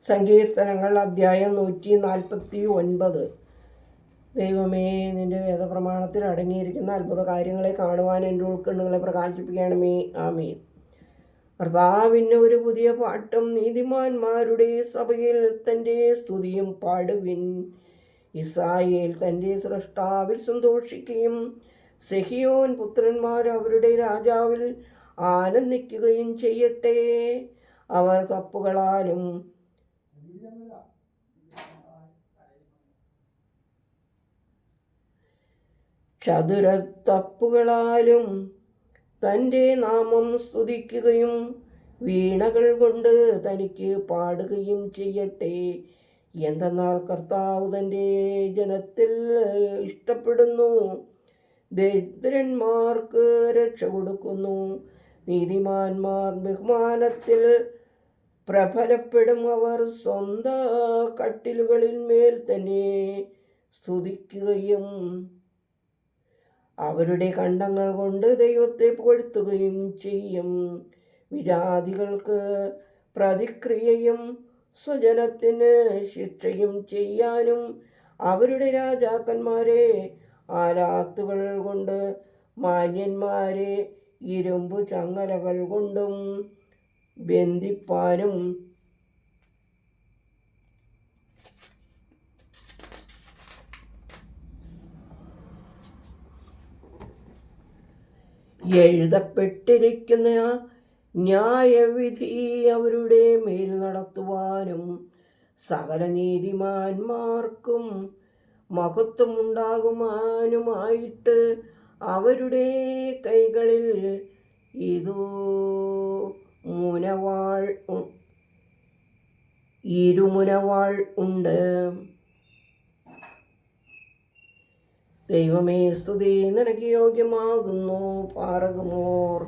സങ്കീർത്തനങ്ങൾ അധ്യായം 149. ദൈവമേ, നിന്റെ വേദപ്രമാണത്തിൽ അടങ്ങിയിരിക്കുന്ന അത്ഭുത കാര്യങ്ങളെ കാണുവാൻ എൻ്റെ ഉൾക്കണ്ണുകളെ പ്രകാശിപ്പിക്കണമേ. ആമേൻ. കർത്താവിന് ഒരു പുതിയ പാട്ടും നീതിമാന്മാരുടെ സഭയിൽ തൻ്റെ സ്തുതിയും പാടുവിൻ. ഇസ്രായേൽ തൻ്റെ സ്രഷ്ടാവിൽ സന്തോഷിക്കുകയും സെഹിയോൻ പുത്രന്മാർ അവരുടെ രാജാവിൽ ആനന്ദിക്കുകയും ചെയ്യട്ടെ. അവർ തപ്പുകളാലും ചതുരത്തപ്പുകളാലും തൻ്റെ നാമം സ്തുതിക്കുകയും വീണകൾ കൊണ്ട് തനിക്ക് പാടുകയും ചെയ്യട്ടെ. എന്തെന്നാൽ കർത്താവ് തൻ്റെ ജനത്തിൽ ഇഷ്ടപ്പെടുന്നു, ദരിദ്രന്മാർക്ക് രക്ഷ കൊടുക്കുന്നു. നീതിമാന്മാർ ബഹുമാനത്തിൽ പ്രബലപ്പെടും. അവർ സ്വന്തം കട്ടിലുകളിന്മേൽ തന്നെ സ്തുതിക്കുകയും അവരുടെ കണ്ടങ്ങൾ കൊണ്ട് ദൈവത്തെ പുകഴ്ത്തുകയും ചെയ്യും. വിജാതികൾക്ക് പ്രതിക്രിയയും സ്വജനത്തിന് ശിക്ഷയും ചെയ്യാനും അവരുടെ രാജാക്കന്മാരെ ആരാത്തുകൾ കൊണ്ട് മാന്യന്മാരെ ഇരുമ്പു ചങ്ങലകൾ കൊണ്ടും ബന്ധിപ്പാനും എഴുതപ്പെട്ടിരിക്കുന്ന ന്യായവിധി അവരുടെ മേൽ നടത്തുവാനും സകല നീതിമാന്മാർക്കും മഹത്വമുണ്ടാകുവാനുമായിട്ട് അവരുടെ കൈകളിൽ ഇരുമുനവാൾ ഉണ്ട്. ദൈവമേ, സ്തുതി നിനക്ക് യോഗ്യമാകുന്നു. പാറകുമോർ.